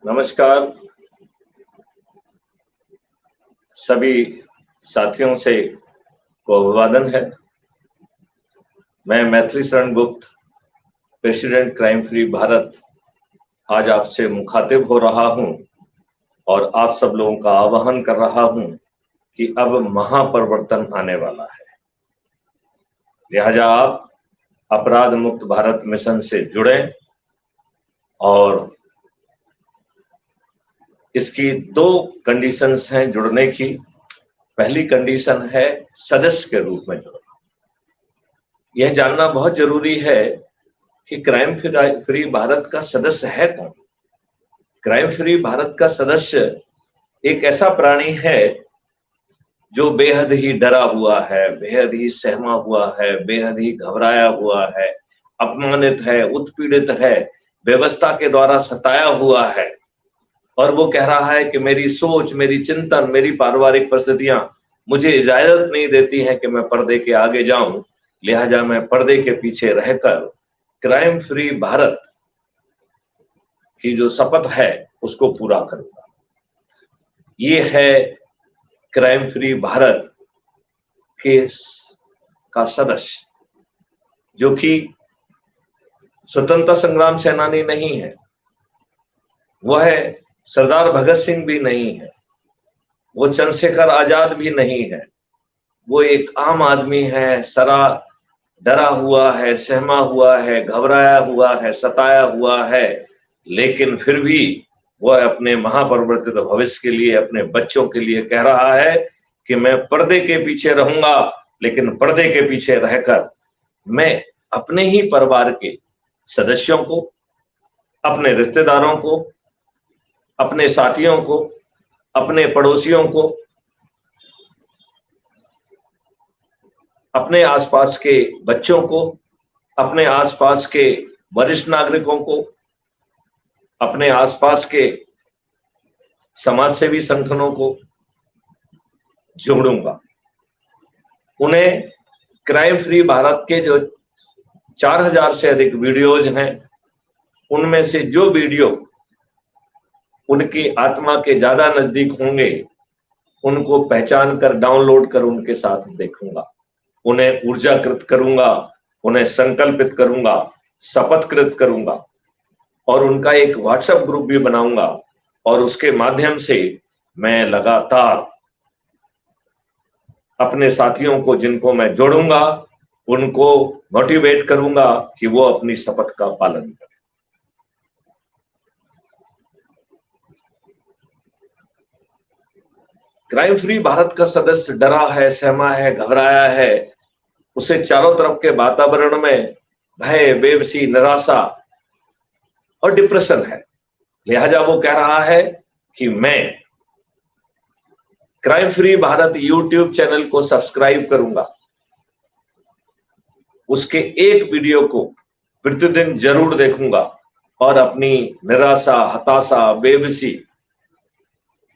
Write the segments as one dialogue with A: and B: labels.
A: नमस्कार सभी साथियों से को अभिवादन है। मैं Maithili Sharan Gupt, president crime free Bharat, आज आपसे मुखातिब हो रहा हूं और आप सब लोगों का आह्वान कर रहा हूं कि अब महापरिवर्तन आने वाला है। लिहाजा आप अपराध मुक्त भारत मिशन से जुड़ें और इसकी दो कंडीशंस हैं जुड़ने की। पहली कंडीशन है सदस्य के रूप में जुड़ना। यह जानना बहुत जरूरी है कि क्राइम फ्री भारत का सदस्य है कौन। क्राइम फ्री भारत का सदस्य एक ऐसा प्राणी है जो बेहद ही डरा हुआ है, बेहद ही सहमा हुआ है, बेहद ही घबराया हुआ है, अपमानित है, उत्पीड़ित है, व्यवस्था के द्वारा सताया हुआ है और वो कह रहा है कि मेरी सोच, मेरी चिंतन, मेरी पारिवारिक परिस्थितियां मुझे इजाजत नहीं देती हैं कि मैं पर्दे के आगे जाऊं। लिहाजा मैं पर्दे के पीछे रहकर क्राइम फ्री भारत की जो शपथ है उसको पूरा करूंगा। ये है क्राइम फ्री भारत के का सदस्य, जो कि स्वतंत्रता संग्राम सेनानी नहीं है, वह सरदार भगत सिंह भी नहीं है, वो चंद्रशेखर आजाद भी नहीं है। वो एक आम आदमी है, डरा हुआ है, सहमा हुआ है, घबराया हुआ है, सताया हुआ है, लेकिन फिर भी वह अपने महापरिवर्तित भविष्य के लिए, अपने बच्चों के लिए कह रहा है कि मैं पर्दे के पीछे रहूंगा, लेकिन पर्दे के पीछे रहकर मैं अपने ही परिवार के सदस्यों को, अपने रिश्तेदारों को, अपने साथियों को, अपने पड़ोसियों को, अपने आसपास के बच्चों को, अपने आसपास के वरिष्ठ नागरिकों को, अपने आसपास के समाजसेवी संगठनों को जोड़ूंगा। उन्हें क्राइम फ्री भारत के जो 4000 से अधिक वीडियोज हैं, उनमें से जो वीडियो उनकी आत्मा के ज्यादा नजदीक होंगे उनको पहचान कर, डाउनलोड कर उनके साथ देखूंगा, उन्हें ऊर्जाकृत करूंगा, उन्हें संकल्पित करूंगा, शपथकृत करूंगा और उनका एक व्हाट्सएप ग्रुप भी बनाऊंगा और उसके माध्यम से मैं लगातार अपने साथियों को, जिनको मैं जोड़ूंगा, उनको मोटिवेट करूंगा कि वो अपनी शपथ का पालन करें। क्राइम फ्री भारत का सदस्य डरा है, सहमा है, घबराया है, उसे चारों तरफ के वातावरण में भय, बेबसी, निराशा और डिप्रेशन है। लिहाजा वो कह रहा है कि मैं crime free Bharat YouTube channel को सब्सक्राइब करूंगा, उसके एक वीडियो को प्रतिदिन जरूर देखूंगा और अपनी निराशा, हताशा, बेबसी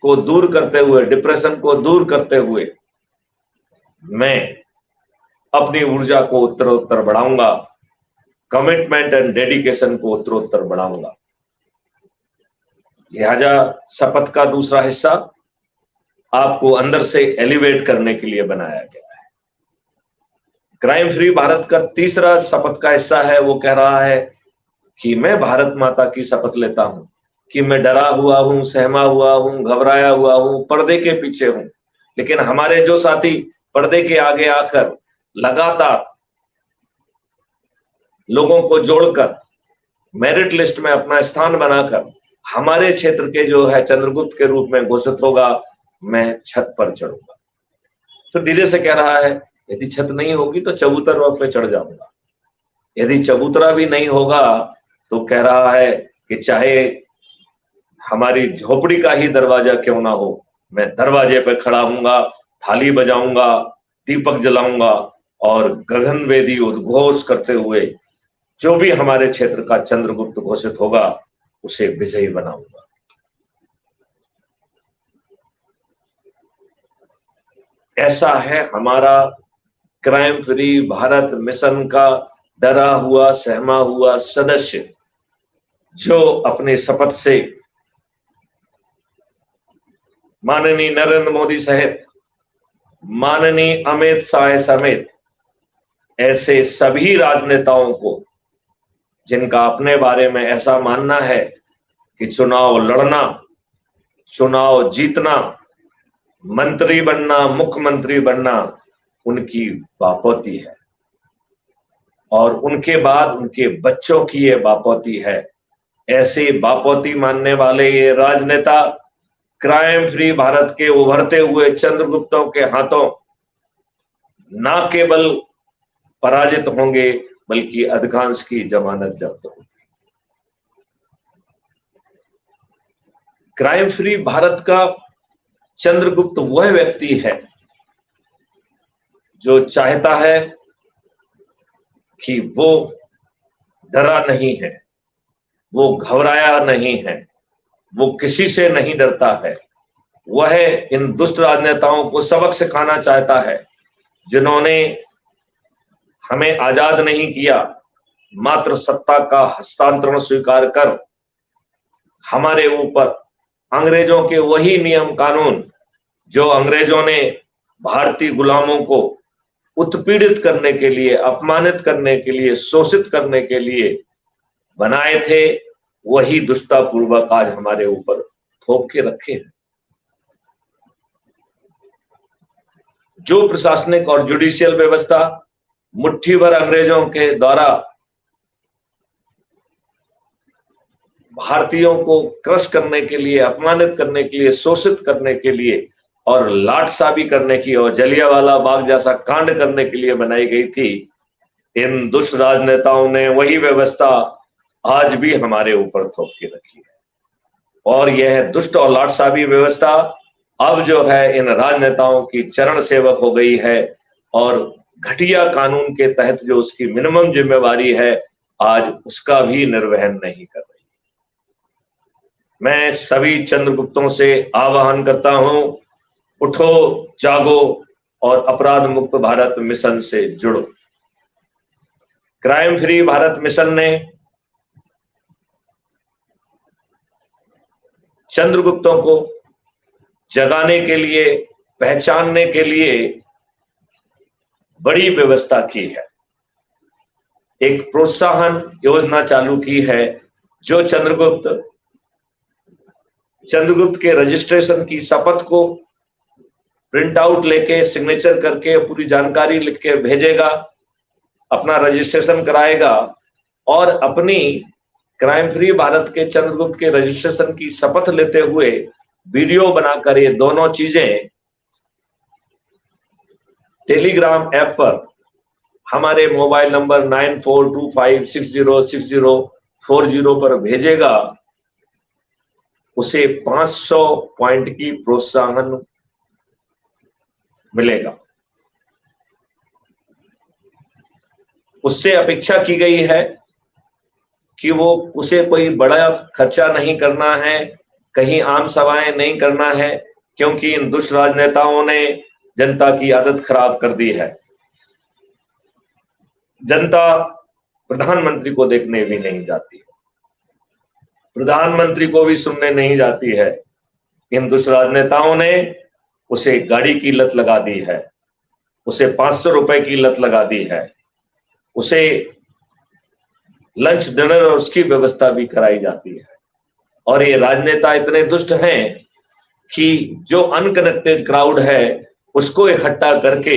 A: को दूर करते हुए, डिप्रेशन को दूर करते हुए मैं अपनी ऊर्जा को उत्तरोत्तर बढ़ाऊंगा, कमिटमेंट एंड डेडिकेशन को उत्तरोत्तर बढ़ाऊंगा। लिहाजा शपथ का दूसरा हिस्सा आपको अंदर से एलिवेट करने के लिए बनाया गया है। क्राइम फ्री भारत का तीसरा शपथ का हिस्सा है, वो कह रहा है कि मैं भारत माता की शपथ लेता हूं कि मैं डरा हुआ हूं, सहमा हुआ हूं, घबराया हुआ हूं, पर्दे के पीछे हूं, लेकिन हमारे जो साथी पर्दे के आगे आकर लगातार लोगों को जोड़कर मेरिट लिस्ट में अपना स्थान बनाकर हमारे क्षेत्र के जो है चंद्रगुप्त के रूप में घोषित होगा, मैं छत पर चढ़ूंगा। तो धीरे से कह रहा है, यदि छत नहीं होगी तो चबूतरा पे चढ़ जाऊंगा। यदि चबूतरा भी नहीं होगा तो कह रहा है कि चाहे हमारी झोपड़ी का ही दरवाजा क्यों ना हो, मैं दरवाजे पे खड़ा हूंगा, थाली बजाऊंगा, दीपक जलाऊंगा और गगनभेदी उद्घोष करते हुए जो भी हमारे क्षेत्र का चंद्रगुप्त घोषित होगा उसे विजयी बनाऊंगा। ऐसा है हमारा क्राइम फ्री भारत मिशन का डरा हुआ, सहमा हुआ सदस्य, जो अपने शपथ से माननीय नरेंद्र मोदी सहित माननीय अमित शाह समेत ऐसे सभी राजनेताओं को जिनका अपने बारे में ऐसा मानना है कि चुनाव लड़ना, चुनाव जीतना, मंत्री बनना, मुख्यमंत्री बनना उनकी बापौती है और उनके बाद उनके बच्चों की ये बापौती है। ऐसे बापौती मानने वाले ये राजनेता क्राइम फ्री भारत के उभरते हुए चंद्रगुप्तों के हाथों न केवल पराजित होंगे बल्कि अधिकांश की जमानत जब्त होगी। क्राइम फ्री भारत का चंद्रगुप्त वह व्यक्ति है जो चाहता है कि वो डरा नहीं है, वो घबराया नहीं है, वो किसी से नहीं डरता है। वह इन दुष्ट राजनेताओं को सबक सिखाना चाहता है जिन्होंने हमें आजाद नहीं किया, मात्र सत्ता का हस्तांतरण स्वीकार कर हमारे ऊपर अंग्रेजों के वही नियम कानून जो अंग्रेजों ने भारतीय गुलामों को उत्पीड़ित करने के लिए, अपमानित करने के लिए, शोषित करने के लिए बनाए थे, वही दुष्टतापूर्वक आज हमारे ऊपर थोप के रखे हैं। जो प्रशासनिक और जुडिशियल व्यवस्था मुट्ठी भर अंग्रेजों के द्वारा भारतीयों को क्रश करने के लिए, अपमानित करने के लिए, शोषित करने के लिए और लाटसाबी करने की और जलियांवाला बाग जैसा कांड करने के लिए बनाई गई थी, इन दुष्ट राजनेताओं ने वही व्यवस्था आज भी हमारे ऊपर थोप के रखी है। और यह दुष्ट और लाटसाबी व्यवस्था अब जो है इन राजनेताओं की चरण सेवक हो गई है और घटिया कानून के तहत जो उसकी मिनिमम जिम्मेवारी है आज उसका भी निर्वहन नहीं कर रही। मैं सभी चंद्रगुप्तों से आह्वान करता हूं, उठो, जागो और अपराध मुक्त भारत मिशन से जुड़ो। क्राइम फ्री भारत मिशन ने चंद्रगुप्तों को जगाने के लिए, पहचानने के लिए बड़ी व्यवस्था की है। एक प्रोत्साहन योजना चालू की है जो चंद्रगुप्त के रजिस्ट्रेशन की शपथ को प्रिंट आउट लेके सिग्नेचर करके पूरी जानकारी लिख के भेजेगा, अपना रजिस्ट्रेशन कराएगा और अपनी क्राइम फ्री भारत के चंद्रगुप्त के रजिस्ट्रेशन की शपथ लेते हुए वीडियो बनाकर ये दोनों चीजें टेलीग्राम ऐप पर हमारे मोबाइल नंबर 9425606040 पर भेजेगा। उसे 500 पॉइंट की प्रोत्साहन मिलेगा। उससे अपेक्षा की गई है कि वो उसे कोई बड़ा खर्चा नहीं करना है, कहीं आम सभाएं नहीं करना है, क्योंकि इन दुष्ट राजनेताओं ने जनता की आदत खराब कर दी है। जनता प्रधानमंत्री को देखने भी नहीं जाती है, प्रधानमंत्री को भी सुनने नहीं जाती है। इन दुष्ट राजनेताओं ने उसे गाड़ी की लत लगा दी है, उसे 500 रुपए की लत लगा दी है, उसे लंच डिनर और उसकी व्यवस्था भी कराई जाती है। और ये राजनेता इतने दुष्ट हैं कि जो अनकनेक्टेड क्राउड है उसको इकट्ठा करके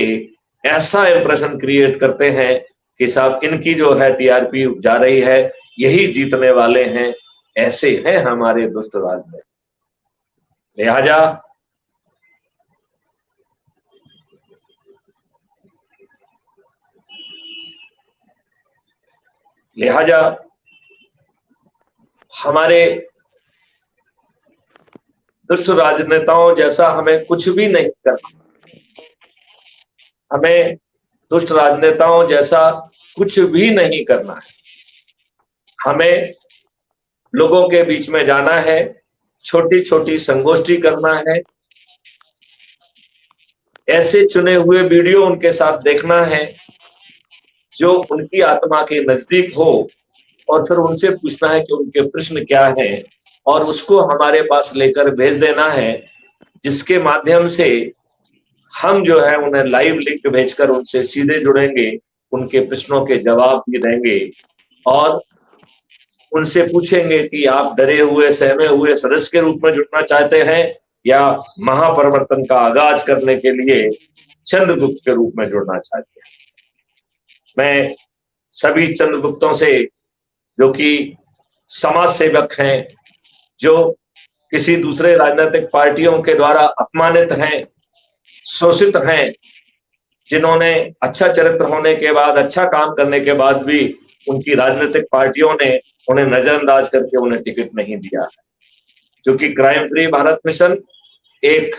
A: ऐसा इंप्रेशन क्रिएट करते हैं कि साहब इनकी जो है टीआरपी जा रही है, यही जीतने वाले हैं। ऐसे हैं हमारे दुष्ट राजनेता। लिहाजा हमारे दुष्ट राजनेताओं जैसा हमें कुछ भी नहीं करना। हमें दुष्ट राजनेताओं जैसा कुछ भी नहीं करना है। हमें लोगों के बीच में जाना है, छोटी छोटी संगोष्ठी करना है, ऐसे चुने हुए वीडियो उनके साथ देखना है जो उनकी आत्मा के नजदीक हो और फिर उनसे पूछना है कि उनके प्रश्न क्या हैं और उसको हमारे पास लेकर भेज देना है। जिसके माध्यम से हम जो है उन्हें लाइव लिंक भेजकर उनसे सीधे जुड़ेंगे, उनके प्रश्नों के जवाब भी देंगे और उनसे पूछेंगे कि आप डरे हुए सहमे हुए सदस्य के रूप में जुड़ना चाहते हैं या महापरिवर्तन का आगाज करने के लिए चंद्रगुप्त के रूप में जुड़ना चाहते हैं। मैं सभी चंद्रगुप्तों से, जो कि समाज सेवक हैं, जो किसी दूसरे राजनीतिक पार्टियों के द्वारा अपमानित हैं, शोषित हैं, जिन्होंने अच्छा चरित्र होने के बाद, अच्छा काम करने के बाद भी उनकी राजनीतिक पार्टियों ने उन्हें नजरअंदाज करके उन्हें टिकट नहीं दिया है। क्योंकि क्राइम फ्री भारत मिशन एक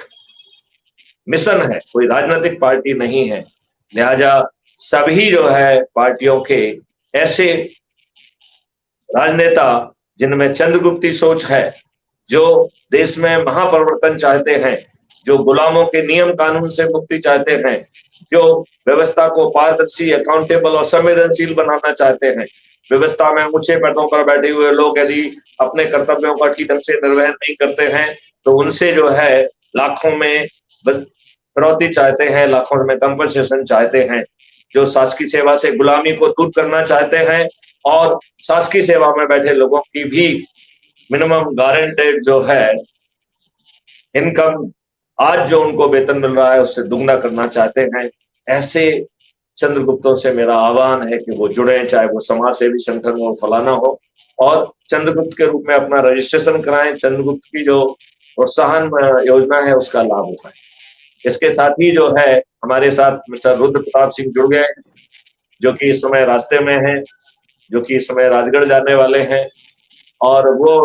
A: मिशन है, कोई राजनीतिक पार्टी नहीं है। लिहाजा सभी जो है पार्टियों के ऐसे राजनेता जिनमें चंद्रगुप्ती सोच है, जो देश में महापरिवर्तन चाहते हैं, जो गुलामों के नियम कानून से मुक्ति चाहते हैं, जो व्यवस्था को पारदर्शी, अकाउंटेबल और संवेदनशील बनाना चाहते हैं। व्यवस्था में ऊंचे पदों पर बैठे हुए लोग यदि अपने कर्तव्यों का ठीक ढंग से निर्वहन नहीं करते हैं तो उनसे जो है लाखों में फिरौती चाहते हैं, लाखों में कंपनसेशन चाहते हैं। जो शासकीय सेवा से गुलामी को दूर करना चाहते हैं और शासकीय सेवा में बैठे लोगों की भी मिनिमम गारंटेड जो है इनकम, आज जो उनको वेतन मिल रहा है उससे दुगना करना चाहते हैं। ऐसे चंद्रगुप्तों से मेरा आह्वान है कि वो जुड़े, चाहे वो समाज सेवी संगठन हो, फलाना हो, और चंद्रगुप्त के रूप में अपना रजिस्ट्रेशन कराएं। चंद्रगुप्त की जो प्रोत्साहन योजना है उसका लाभ उठाएं। इसके साथ ही जो है हमारे साथ मिस्टर रुद्र प्रताप सिंह जुड़ गए, जो कि इस समय रास्ते में हैं, जो कि इस समय राजगढ़ जाने वाले हैं, और वो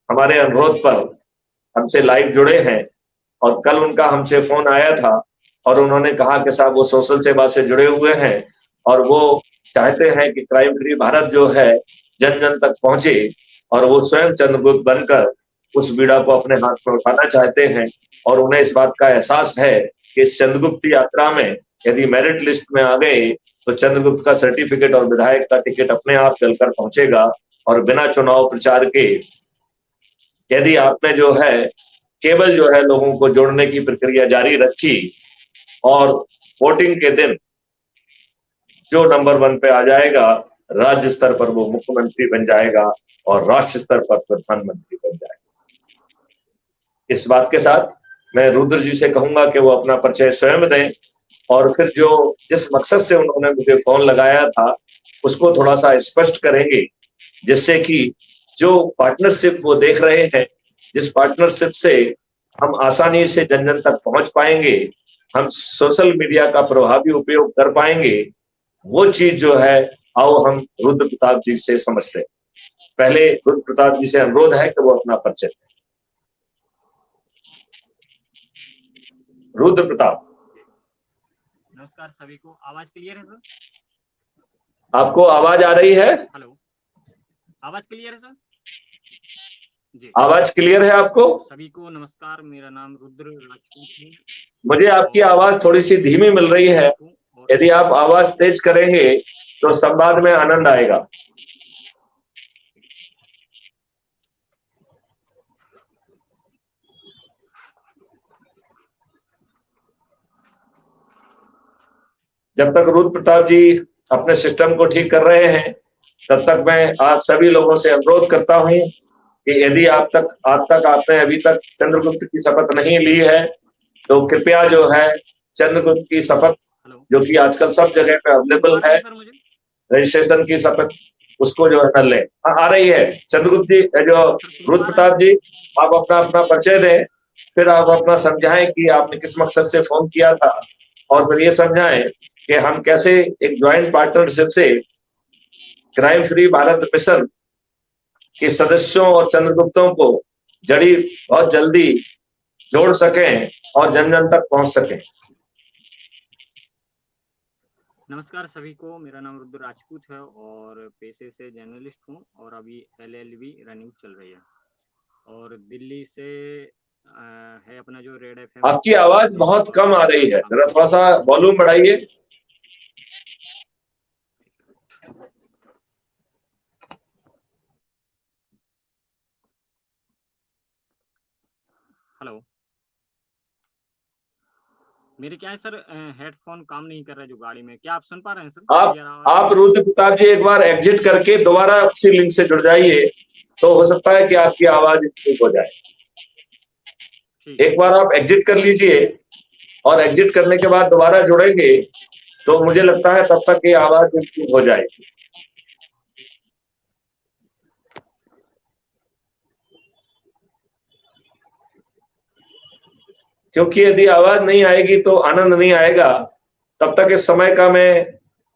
A: हमारे अनुरोध पर हमसे लाइव जुड़े हैं। और कल उनका हमसे फोन आया था और उन्होंने कहा कि साहब वो सोशल सेवा से जुड़े हुए हैं और वो चाहते हैं कि क्राइम फ्री भारत जो है जन जन तक पहुंचे, और वो स्वयं चंद्रगुप्त बनकर उस बीड़ा को अपने हाथ में उठाना चाहते हैं। और उन्हें इस बात का एहसास है कि इस चंद्रगुप्त यात्रा में यदि मेरिट लिस्ट में आ गए तो चंद्रगुप्त का सर्टिफिकेट और विधायक का टिकट अपने आप चलकर पहुंचेगा। और बिना चुनाव प्रचार के यदि आपने जो है केवल जो है लोगों को जोड़ने की प्रक्रिया जारी रखी और वोटिंग के दिन जो नंबर 1 पे आ जाएगा, राज्य स्तर पर वो मुख्यमंत्री बन जाएगा और राष्ट्र स्तर पर प्रधानमंत्री बन जाएगा। इस बात के साथ मैं रुद्र जी से कहूंगा कि वो अपना परिचय स्वयं दें और फिर जो जिस मकसद से उन्होंने मुझे फोन लगाया था उसको थोड़ा सा स्पष्ट करेंगे, जिससे कि जो पार्टनरशिप वो देख रहे हैं, जिस पार्टनरशिप से हम आसानी से जन जन तक पहुंच पाएंगे, हम सोशल मीडिया का प्रभावी उपयोग कर पाएंगे, वो चीज जो है आओ हम रुद्र प्रताप जी से समझते हैं। पहले रुद्र प्रताप जी से अनुरोध है कि वो अपना परिचय दें। रुद्र प्रताप।
B: नमस्कार सभी को, आवाज क्लियर है सर?
A: आपको आवाज आ रही है?
B: हेलो, आवाज क्लियर है सर? जी,
A: आवाज क्लियर है आपको?
B: सभी को नमस्कार, मेरा नाम रुद्र राजपूत है।
A: मुझे आपकी आवाज थोड़ी सी धीमी मिल रही है, यदि आप आवाज तेज करेंगे तो संवाद में आनंद आएगा। जब तक रुद्र प्रताप जी अपने सिस्टम को ठीक कर रहे हैं तब तक मैं आप सभी लोगों से अनुरोध करता हूं कि यदि आप तक आपने अभी तक चंद्रगुप्त की शपथ नहीं ली है तो कृपया जो है चंद्रगुप्त की शपथ, जो कि आजकल सब जगह पे अवेलेबल है, रजिस्ट्रेशन की शपथ, उसको जो है कर लें। आ रही है चंद्रगुप्त जी, जो रुद्र प्रताप जी, आप अपना परिचय दें, फिर आप अपना समझाएं कि आपने किस मकसद से फोन किया था, और फिर ये समझाएं कि हम कैसे एक ज्वाइंट पार्टनरशिप से क्राइम फ्री भारत मिशन के सदस्यों और चंद्रगुप्तों को जड़ी बहुत जल्दी जोड़ सकें और जन जन तक पहुंच सकें।
B: नमस्कार सभी को, मेरा नाम रुद्र राजपूत है और पेशे से जर्नलिस्ट हूँ और अभी LLB रनिंग चल रही है और दिल्ली से है अपना जो रेड FM।
A: आपकी आवाज बहुत कम आ रही है, जरा थोड़ा सा वॉल्यूम बढ़ाइए।
B: हेलो, मेरे क्या है सर, हेडफोन काम नहीं कर रहा है जो गाड़ी में। क्या आप सुन पा रहे हैं सर?
A: आप रुद्र प्रताप जी एक बार एग्जिट करके दोबारा उसी लिंक से जुड़ जाइए, तो हो सकता है कि आपकी आवाज ठीक हो जाए। एक बार आप एग्जिट कर लीजिए और एग्जिट करने के बाद दोबारा जुड़ेंगे तो मुझे लगता है तब तक ये आवाज ठीक हो जाएगी। क्योंकि यदि आवाज नहीं आएगी तो आनंद नहीं आएगा। तब तक इस समय का मैं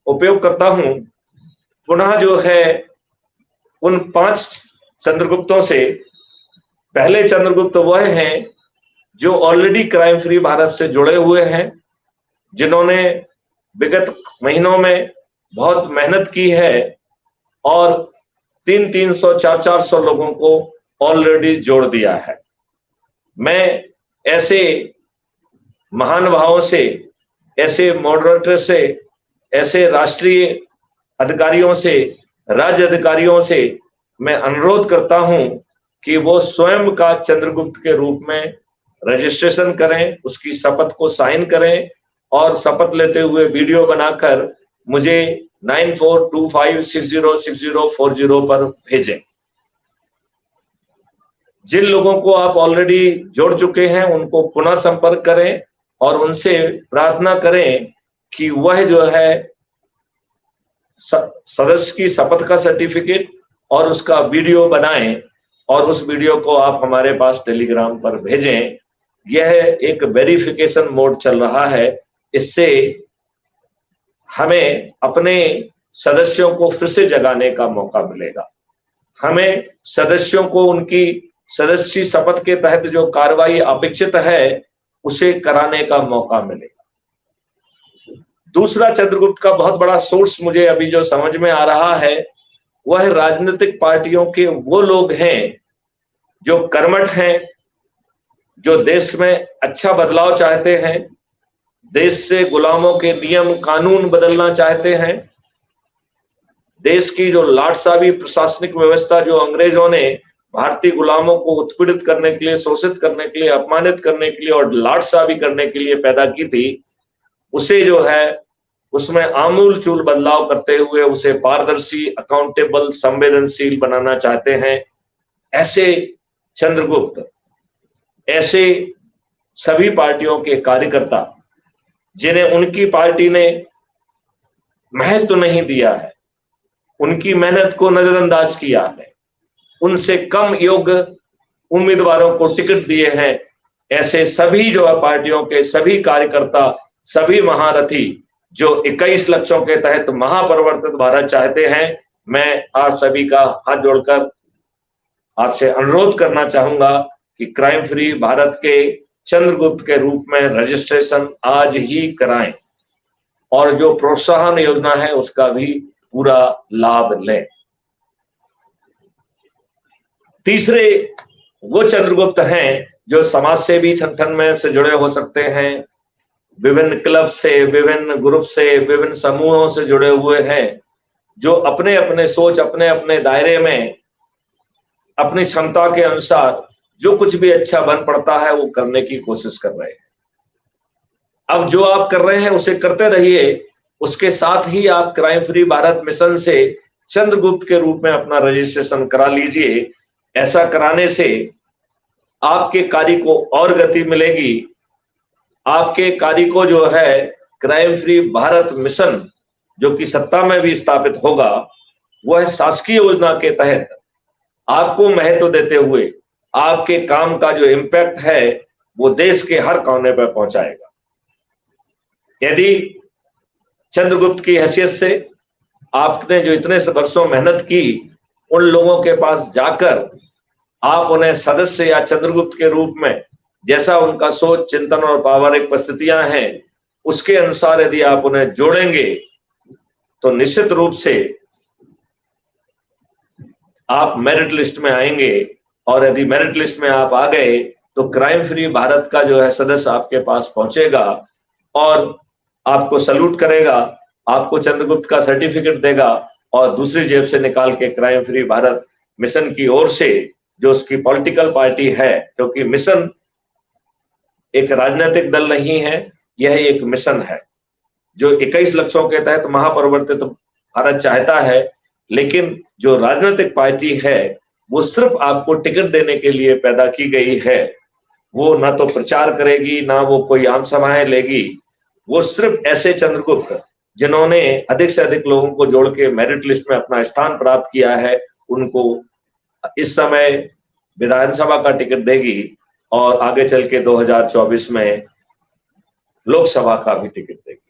A: उपयोग करता हूं, पुनः जो है उन 5 चंद्रगुप्तों से, पहले चंद्रगुप्त वह हैं जो ऑलरेडी क्राइम फ्री भारत से जुड़े हुए हैं, जिन्होंने विगत महीनों में बहुत मेहनत की है और 300, 400 लोगों को ऑलरेडी जोड़ दिया है। मैं ऐसे महानुभावों से, ऐसे मॉडरेटर से, ऐसे राष्ट्रीय अधिकारियों से, राज्य अधिकारियों से मैं अनुरोध करता हूं कि वो स्वयं का चंद्रगुप्त के रूप में रजिस्ट्रेशन करें, उसकी शपथ को साइन करें और शपथ लेते हुए वीडियो बनाकर मुझे 9425606040 पर भेजें। जिन लोगों को आप ऑलरेडी जोड़ चुके हैं उनको पुनः संपर्क करें और उनसे प्रार्थना करें कि वह जो है सदस्य की शपथ का सर्टिफिकेट और उसका वीडियो बनाएं और उस वीडियो को आप हमारे पास टेलीग्राम पर भेजें। यह एक वेरिफिकेशन मोड चल रहा है, इससे हमें अपने सदस्यों को फिर से जगाने का मौका मिलेगा। हमें सदस्यों को उनकी सदस्य शपथ के तहत जो कार्रवाई अपेक्षित है उसे कराने का मौका मिलेगा। दूसरा चंद्रगुप्त का बहुत बड़ा सोर्स मुझे अभी जो समझ में आ रहा है वह राजनीतिक पार्टियों के वो लोग हैं जो कर्मठ हैं, जो देश में अच्छा बदलाव चाहते हैं, देश से गुलामों के नियम कानून बदलना चाहते हैं, देश की जो लाटसाबी प्रशासनिक व्यवस्था जो अंग्रेजों ने भारतीय गुलामों को उत्पीड़ित करने के लिए, शोषित करने के लिए, अपमानित करने के लिए और लाटसाबी करने के लिए पैदा की थी, उसे जो है उसमें आमूल चूल बदलाव करते हुए उसे पारदर्शी, अकाउंटेबल, संवेदनशील बनाना चाहते हैं। ऐसे चंद्रगुप्त, ऐसे सभी पार्टियों के कार्यकर्ता जिन्हें उनकी पार्टी ने महत्व नहीं दिया है, उनकी मेहनत को नजरअंदाज किया है, उनसे कम योग्य उम्मीदवारों को टिकट दिए हैं, ऐसे सभी जो पार्टियों के सभी कार्यकर्ता, सभी महारथी जो 21 लक्ष्यों के तहत महापरिवर्तित भारत चाहते हैं, मैं आप सभी का हाथ जोड़कर आपसे अनुरोध करना चाहूंगा कि क्राइम फ्री भारत के चंद्रगुप्त के रूप में रजिस्ट्रेशन आज ही कराएं और जो प्रोत्साहन योजना है उसका भी पूरा लाभ लें। तीसरे वो चंद्रगुप्त हैं जो समाज सेवी संगठन में से जुड़े हो सकते हैं, विभिन्न क्लब से, विभिन्न ग्रुप से, विभिन्न समूहों से जुड़े हुए हैं, जो अपने अपने सोच, अपने अपने दायरे में अपनी क्षमता के अनुसार जो कुछ भी अच्छा बन पड़ता है वो करने की कोशिश कर रहे हैं। अब जो आप कर रहे हैं उसे करते रहिए, उसके साथ ही आप क्राइम फ्री भारत मिशन से चंद्रगुप्त के रूप में अपना रजिस्ट्रेशन करा लीजिए। ऐसा कराने से आपके कार्य को और गति मिलेगी। आपके कार्य को जो है क्राइम फ्री भारत मिशन जो कि सत्ता में भी स्थापित होगा, वह शासकीय योजना के तहत आपको महत्व देते हुए आपके काम का जो इम्पैक्ट है वो देश के हर कोने पर पहुंचाएगा। यदि चंद्रगुप्त की हैसियत से आपने जो इतने वर्षों मेहनत की, उन लोगों के पास जाकर आप उन्हें सदस्य या चंद्रगुप्त के रूप में जैसा उनका सोच, चिंतन और पारिवारिक परिस्थितियां हैं उसके अनुसार यदि आप उन्हें जोड़ेंगे तो निश्चित रूप से आप मेरिट लिस्ट में आएंगे और यदि मेरिट लिस्ट में आप आ गए तो क्राइम फ्री भारत का जो है सदस्य आपके पास पहुंचेगा और आपको सैल्यूट करेगा, आपको चंद्रगुप्त का सर्टिफिकेट देगा और दूसरी जेब से निकाल के क्राइम फ्री भारत मिशन की ओर से जो उसकी पॉलिटिकल पार्टी है, क्योंकि मिशन एक राजनीतिक दल नहीं है, यह एक मिशन है जो 21 लक्ष्यों के तहत महापरिवर्तित भारत चाहता है। लेकिन जो राजनीतिक पार्टी है वो सिर्फ आपको टिकट देने के लिए पैदा की गई है। वो ना तो प्रचार करेगी, ना वो कोई आम सभाएं लेगी। वो सिर्फ ऐसे चंद्रगुप्त जिन्होंने अधिक से अधिक लोगों को जोड़ के मेरिट लिस्ट में अपना स्थान प्राप्त किया है, उनको इस समय विधानसभा का टिकट देगी और आगे चल के 2024 में लोकसभा का भी टिकट देगी।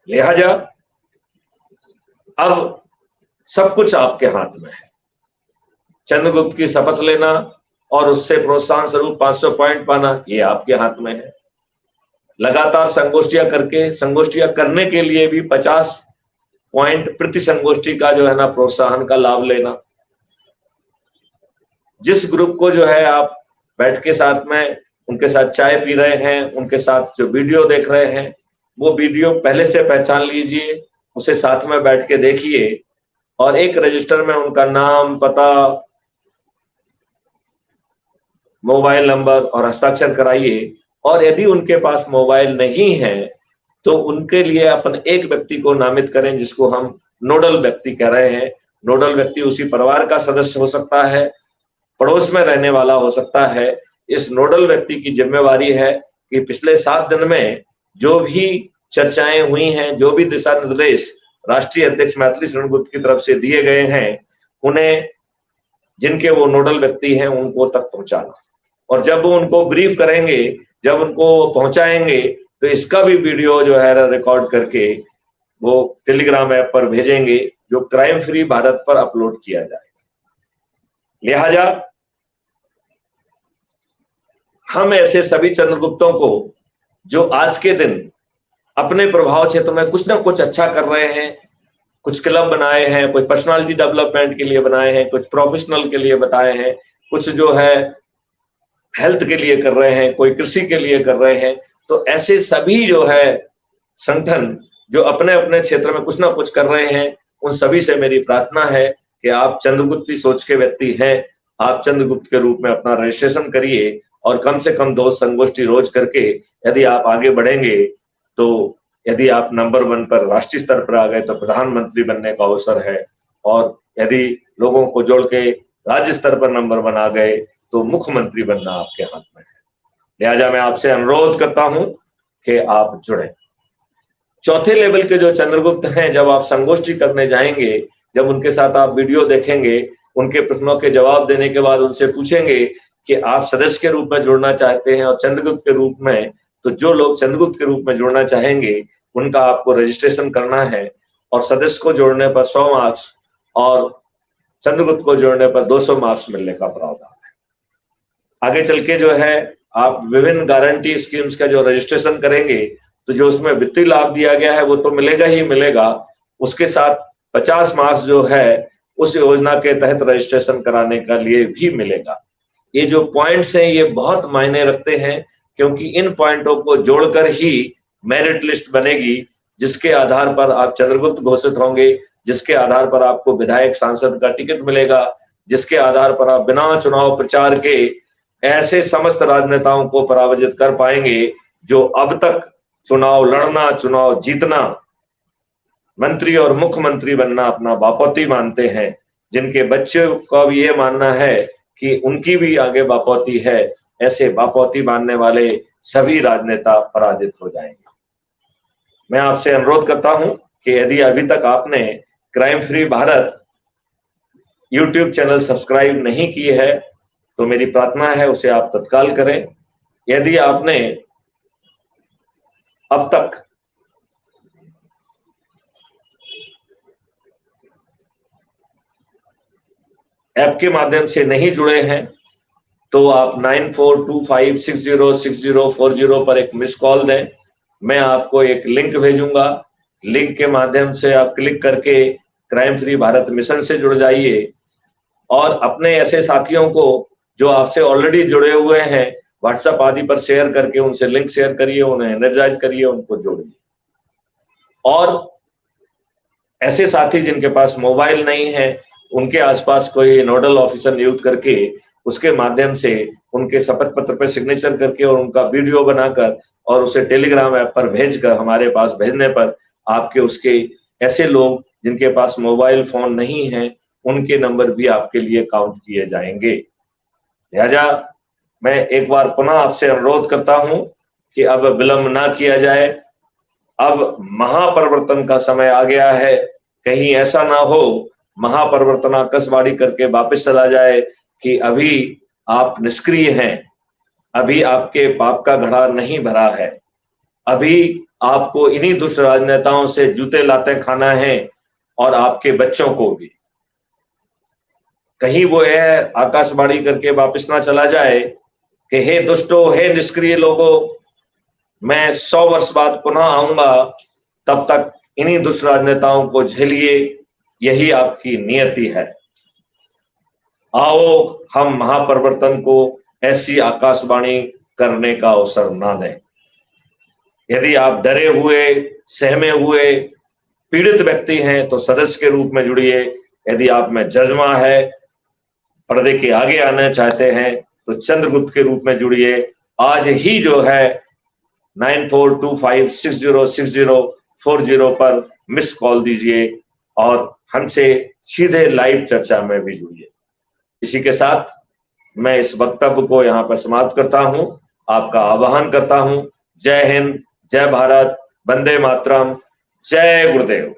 A: लिहाजा अब सब कुछ आपके हाथ में है। चंद्रगुप्त की शपथ लेना और उससे प्रोत्साहन स्वरूप 500 पॉइंट पाना, ये आपके हाथ में है। लगातार संगोष्ठियां करने के लिए भी 50 पॉइंट प्रति संगोष्ठी का जो है ना प्रोत्साहन का लाभ लेना। जिस ग्रुप को जो है आप बैठ के साथ में उनके साथ चाय पी रहे हैं, उनके साथ जो वीडियो देख रहे हैं, वो वीडियो पहले से पहचान लीजिए, उसे साथ में बैठ के देखिए और एक रजिस्टर में उनका नाम, पता, मोबाइल नंबर और हस्ताक्षर कराइए। और यदि उनके पास मोबाइल नहीं है तो उनके लिए अपन एक व्यक्ति को नामित करें जिसको हम नोडल व्यक्ति कह रहे हैं। नोडल व्यक्ति उसी परिवार का सदस्य हो सकता है, पड़ोस में रहने वाला हो सकता है। इस नोडल व्यक्ति की जिम्मेवारी है कि पिछले 7 दिन में जो भी चर्चाएं हुई हैं, जो भी दिशा निर्देश राष्ट्रीय अध्यक्ष मैथिली शरण गुप्त की तरफ से दिए गए हैं, उन्हें जिनके वो नोडल व्यक्ति हैं उनको तक पहुंचाना। और जब वो उनको ब्रीफ करेंगे, जब उनको पहुंचाएंगे, तो इसका भी वीडियो जो है रिकॉर्ड करके वो टेलीग्राम ऐप पर भेजेंगे जो क्राइम फ्री भारत पर अपलोड किया जाएगा। लिहाजा हम ऐसे सभी चंद्रगुप्तों को जो आज के दिन अपने प्रभाव क्षेत्र में कुछ ना कुछ अच्छा कर रहे हैं, कुछ क्लब बनाए हैं, कुछ पर्सनालिटी डेवलपमेंट के लिए बनाए हैं, कुछ प्रोफेशनल के लिए बताए हैं, कुछ जो है हेल्थ के लिए कर रहे हैं, कोई कृषि के लिए कर रहे हैं। तो ऐसे सभी जो है संगठन जो अपने अपने क्षेत्र में कुछ ना कुछ कर रहे हैं, उन सभी से मेरी प्रार्थना है कि आप चंद्रगुप्त की सोच के व्यक्ति हैं, आप चंद्रगुप्त के रूप में अपना रजिस्ट्रेशन करिए और कम से कम 2 संगोष्ठी रोज करके यदि आप आगे बढ़ेंगे तो यदि आप नंबर 1 पर राष्ट्रीय स्तर पर आ गए तो प्रधानमंत्री बनने का अवसर है, और यदि लोगों को जोड़ के राज्य स्तर पर नंबर 1 आ गए तो मुख्यमंत्री बनना आपके हाथ में है। लिहाजा मैं आपसे अनुरोध करता हूं कि आप जुड़े। चौथे लेवल के जो चंद्रगुप्त हैं, जब आप संगोष्ठी करने जाएंगे, जब उनके साथ आप वीडियो देखेंगे, उनके प्रश्नों के जवाब देने के बाद उनसे पूछेंगे कि आप सदस्य के रूप में जुड़ना चाहते हैं और चंद्रगुप्त के रूप में, तो जो लोग चंद्रगुप्त के रूप में जुड़ना चाहेंगे उनका आपको रजिस्ट्रेशन करना है और सदस्य को जोड़ने पर 100 मार्क्स और चंद्रगुप्त को जोड़ने पर 200 मार्क्स मिलने का प्रावधान है। आगे चल के जो है आप विभिन्न गारंटी स्कीम्स का जो रजिस्ट्रेशन करेंगे तो जो उसमें वित्तीय लाभ दिया गया है वो तो मिलेगा ही मिलेगा, उसके साथ 50 मार्क्स जो है उस योजना के तहत रजिस्ट्रेशन कराने का लिए भी मिलेगा। ये जो पॉइंट्स हैं ये बहुत मायने रखते हैं, क्योंकि इन पॉइंटों को जोड़कर ही मेरिट लिस्ट बनेगी, जिसके आधार पर आप चंद्रगुप्त घोषित होंगे, जिसके आधार पर आपको विधायक सांसद का टिकट मिलेगा, जिसके आधार पर आप बिना चुनाव प्रचार के ऐसे समस्त राजनेताओं को पराजित कर पाएंगे जो अब तक चुनाव लड़ना, चुनाव जीतना, मंत्री और मुख्यमंत्री बनना अपना बापौती मानते हैं, जिनके बच्चों का भी ये मानना है कि उनकी भी आगे बापौती है। ऐसे बापौती मानने वाले सभी राजनेता पराजित हो जाएंगे। मैं आपसे अनुरोध करता हूं कि यदि अभी तक आपने crime free Bharat YouTube channel subscribe नहीं की है तो मेरी प्रार्थना है उसे आप तत्काल करें। यदि आपने अब तक ऐप के माध्यम से नहीं जुड़े हैं तो आप 9425606040 पर एक मिस कॉल दें। मैं आपको एक लिंक भेजूंगा, लिंक के माध्यम से आप क्लिक करके क्राइम फ्री भारत मिशन से जुड़ जाइए और अपने ऐसे साथियों को जो आपसे ऑलरेडी जुड़े हुए हैं व्हाट्सएप आदि पर शेयर करके उनसे लिंक शेयर करिए, उन्हें एनर्जाइज करिए, उनको जोड़िए। और ऐसे साथी जिनके पास मोबाइल नहीं है उनके आसपास कोई नोडल ऑफिसर नियुक्त करके उसके माध्यम से उनके शपथ पत्र पर सिग्नेचर करके और उनका वीडियो बनाकर और उसे टेलीग्राम ऐप पर भेजकर हमारे पास भेजने पर आपके उसके ऐसे लोग जिनके पास मोबाइल फोन नहीं है उनके नंबर भी आपके लिए काउंट किए जाएंगे। लिहाजा मैं एक बार पुनः आपसे अनुरोध करता हूं कि अब विलंब ना किया जाए। अब महापरिवर्तन का समय आ गया है। कहीं ऐसा ना हो महापरिवर्तन आकाशवाणी करके वापस चला जाए कि अभी आप निष्क्रिय हैं, अभी आपके पाप का घड़ा नहीं भरा है, अभी आपको इन्हीं दुष्ट राजनेताओं से जूते लाते खाना है और आपके बच्चों को भी। कहीं वो है आकाशवाणी करके वापस ना चला जाए कि हे दुष्टों, हे निष्क्रिय लोगों, मैं 100 वर्ष बाद पुनः आऊंगा, तब तक इन्हीं दुष्ट राजनेताओं को झेलिए, यही आपकी नियति है। आओ हम महापरिवर्तन को ऐसी आकाशवाणी करने का अवसर ना दें। यदि आप डरे हुए, सहमे हुए, पीड़ित व्यक्ति हैं तो सदस्य के रूप में जुड़िए। यदि आप में जज्बा है, पर्दे के आगे आना चाहते हैं तो चंद्रगुप्त के रूप में जुड़िए। आज ही जो है 9425606040 पर मिस कॉल दीजिए और हमसे सीधे लाइव चर्चा में भी जुड़िए। इसी के साथ मैं इस वक्तव्य को यहाँ पर समाप्त करता हूँ। आपका आह्वान करता हूँ। जय हिंद, जय भारत, वंदे मातरम, जय गुरुदेव।